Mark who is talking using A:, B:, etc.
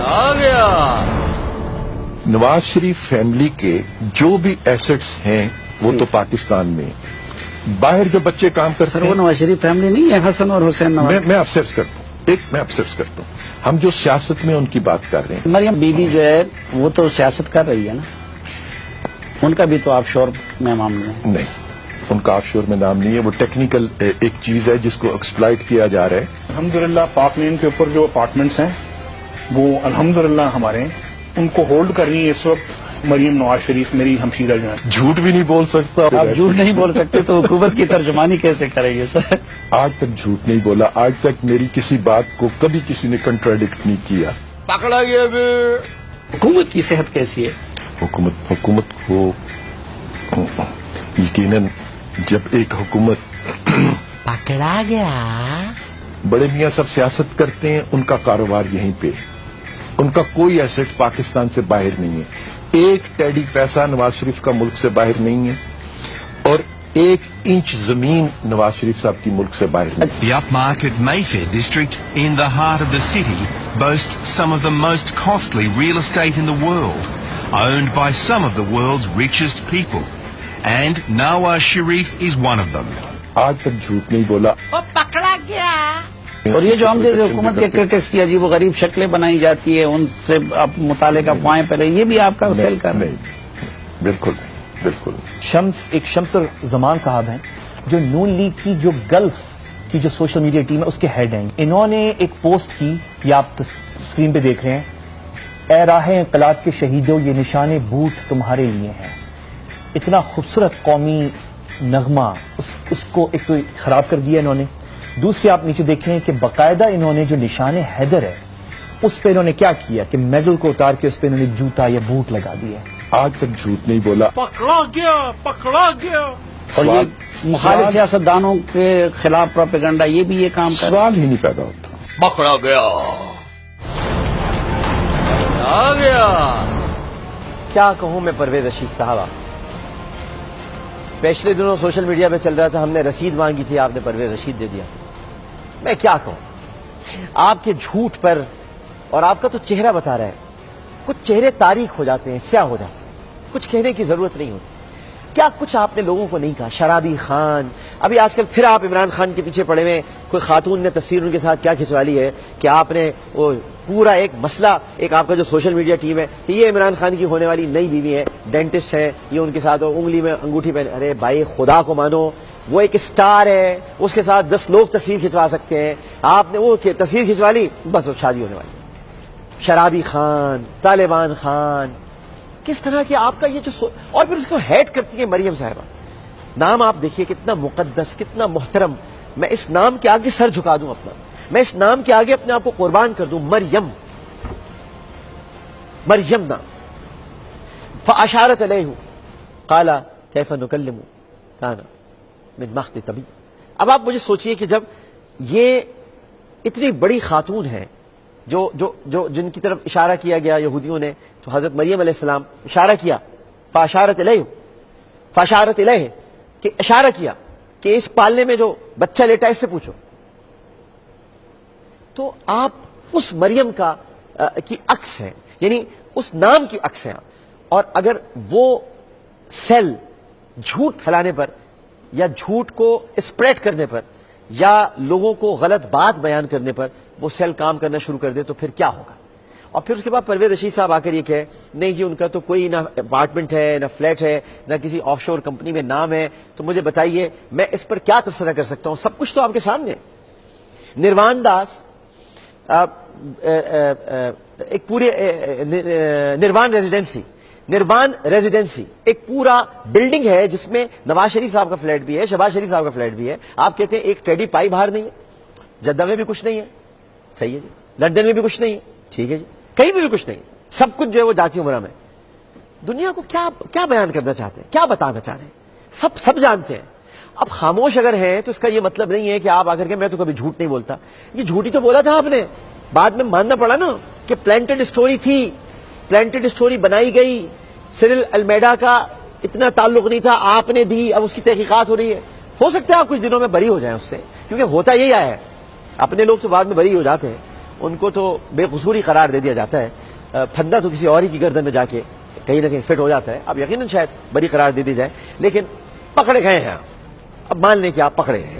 A: आ गया।
B: नवाज शरीफ फैमिली के जो भी एसेट्स हैं वो तो पाकिस्तान में, बाहर जो बच्चे काम करते
C: सर, वो
B: हैं।
C: नवाज शरीफ फैमिली नहीं है, हसन और हुसैन नवाज।
B: मैं अफसर्स करता हूँ, मैं अफसर्स करता हूँ। हम जो सियासत में उनकी बात कर रहे हैं,
C: मरियम बीबी जो है वो तो सियासत कर रही है ना, उनका भी तो ऑफशोर में मामला है।
B: नहीं, उनका ऑफशोर में नाम नहीं है, वो टेक्निकल एक चीज है जिसको एक्सप्लॉइट किया जा रहा है।
D: अल्हम्दुलिल्लाह पाक लेन के ऊपर जो अपार्टमेंट्स हैं वो अल्हम्दुलिल्लाह हमारे हैं, उनको होल्ड कर रही है इस वक्त मरियम नवाज शरीफ, मेरी हमशीरा जो है।
B: झूठ भी नहीं बोल सकता।
C: आप झूठ नहीं बोल सकते तो हुकूमत की तर्जुमानी कैसे करेंगे सर?
B: आज तक झूठ नहीं बोला, आज तक मेरी किसी बात को कभी किसी ने कंट्राडिक्ट नहीं किया।
A: पकड़ा गया बे।
C: हुकूमत की सेहत कैसी है?
B: हुकूमत को यकीनन जब एक हुकूमत
A: पकड़ा गया।
B: बड़े मियाँ सब सियासत करते हैं, उनका कारोबार यहीं पे, उनका कोई एसेट पाकिस्तान से बाहर नहीं है। एक टेडी पैसा नवाज शरीफ का मुल्क से बाहर नहीं है और एक इंच जमीन नवाज शरीफ साहब की मुल्क से बाहर नहीं।
E: The upmarket Mayfair district in the heart of the city boasts some of the most costly real estate in the world, owned by some of the world's richest people, and Nawaz Sharif is one of them.
B: आज तक झूठ नहीं बोला।
A: पकड़ा गया।
C: और ये जो हम जैसे हुकूमत के क्रिटिक्स की अजीब गरीब शक्लें बनाई जाती है, उनसे आप मुताले का अफवाहें पहले, ये भी आपका सेल कर रहे हैं?
B: नहीं, बिल्कुल नहीं, बिल्कुल नहीं।
F: एक शम्स जमान साहब हैं जो नून लीग की जो गल्फ की जो सोशल मीडिया टीम है उसके हेड हैं। इन्होंने एक पोस्ट की, ये आप स्क्रीन पे देख रहे हैं, ए राहे इंकलाब के शहीदों ये निशाने बूट तुम्हारे लिए हैं। इतना खूबसूरत कौमी नगमा उसको एक तो खराब कर दिया इन्होंने। दूसरी आप नीचे देखें कि बाकायदा इन्होंने जो निशाने हैदर है उस पे इन्होंने क्या किया कि मेडल को उतार के उस पे इन्होंने जूता या बूट लगा दिया।
B: आज तक झूठ नहीं बोला।
A: पकड़ा गया, पकड़ा गया।
C: और ये मुखालिफ सियासतदानों के खिलाफ प्रोपेगेंडा, ये भी ये काम कर,
B: सवाल ही नहीं पैदा होता।
A: पकड़ा गया। आ गया।
G: क्या कहूं मैं परवेज रशीद साहबा, पिछले दिनों सोशल मीडिया पे चल रहा था, हमने रसीद मांगी थी, आपने परवेज रशीद दे दिया। मैं क्या कहूं, आपके झूठ पर, और आपका तो चेहरा बता रहा है, कुछ चेहरे तारीख हो जाते हैं, स्याह हो जाते हैं, कुछ कहने की जरूरत नहीं होती। क्या कुछ आपने लोगों को नहीं कहा? शराबी खान, अभी आजकल फिर आप इमरान खान के पीछे पड़े हुए, कोई खातून ने तस्वीर उनके साथ क्या खिंचवा ली है कि आपने वो पूरा एक मसला, एक आपका जो सोशल मीडिया टीम है कि ये इमरान खान की होने वाली नई बीवी है, डेंटिस्ट है, ये उनके साथ उंगली में अंगूठी पहने। अरे भाई खुदा को मानो, वो एक स्टार है, उसके साथ 10 लोग तस्वीर खिंचवा सकते हैं, आपने वो तस्वीर खिंचवा ली, बस वो शादी होने वाली। शराबी खान, तालिबान खान, किस तरह के आपका ये जो और फिर उसको हेड करती है मरियम साहिबा। नाम आप देखिए कितना मुकद्दस, कितना मोहतरम। मैं इस नाम के आगे सर झुका दूं अपना, मैं इस नाम के आगे अपने आप को कुर्बान कर दूं। मरियम, मरियम नाम। फअशारत अलैहु क़ाला कैफ़ नुकल्लिमु काना मिन महद तबी। अब आप मुझे सोचिए कि जब ये इतनी बड़ी खातून है जो जो जो जिनकी तरफ इशारा किया गया यहूदियों ने, तो हजरत मरियम अलैहिस्सलाम इशारा किया, फअशारत अलैहु, फअशारत अलैहि, कि इशारा किया कि इस पालने में जो बच्चा लेटा है इससे पूछो। तो आप उस मरियम का की अक्स हैं, यानी उस नाम की अक्स हैं। और अगर वो सेल झूठ फैलाने पर या झूठ को स्प्रेड करने पर या लोगों को गलत बात बयान करने पर वो सेल काम करना शुरू कर दे तो फिर क्या होगा? और फिर उसके बाद परवेज रशीद साहब आकर ये कहे नहीं जी उनका तो कोई ना अपार्टमेंट है, ना फ्लैट है, ना किसी ऑफशोर कंपनी में नाम है, तो मुझे बताइए मैं इस पर क्या तबसरा कर सकता हूं? सब कुछ तो आपके सामने। निर्वाण दास एक पूरे निर्वाण रेजिडेंसी एक पूरा बिल्डिंग है जिसमें नवाज शरीफ साहब का फ्लैट भी है, शहबाज शरीफ साहब का फ्लैट भी है। आप कहते हैं एक टेडी पाई बाहर नहीं है, जद्दा में भी कुछ नहीं है, सही है जी, लंदन में भी कुछ नहीं है, ठीक है जी, कहीं भी कुछ नहीं, सब कुछ जो है वो जाती उमरा में। दुनिया को क्या क्या बयान करना चाहते हैं, क्या बताना चाह रहे हैं, सब जानते हैं। अब खामोश अगर हैं तो इसका ये मतलब नहीं है कि आप आकर के मैं तो कभी झूठ नहीं बोलता, ये झूठी तो बोला था आपने, बाद में मानना पड़ा ना कि प्लांटेड स्टोरी थी, प्लांटेड स्टोरी बनाई गई, सिरिल अल्मेडा का इतना ताल्लुक नहीं था, आपने दी, अब उसकी तहकीकात हो रही है। हो सकता है आप कुछ दिनों में बरी हो जाएं उससे, क्योंकि होता यही आया है, अपने लोग तो बाद में बरी हो जाते हैं। ان کو تو بے قصوری قرار دے دیا جاتا ہے, پھندا تو کسی اور ہی کی گردن میں جا کے کہیں نہ کہیں فٹ ہو جاتا ہے. اب یقیناً شاید بری قرار دے دی جائے, لیکن پکڑے گئے ہیں آپ. اب مان لیں کہ آپ پکڑے گئے,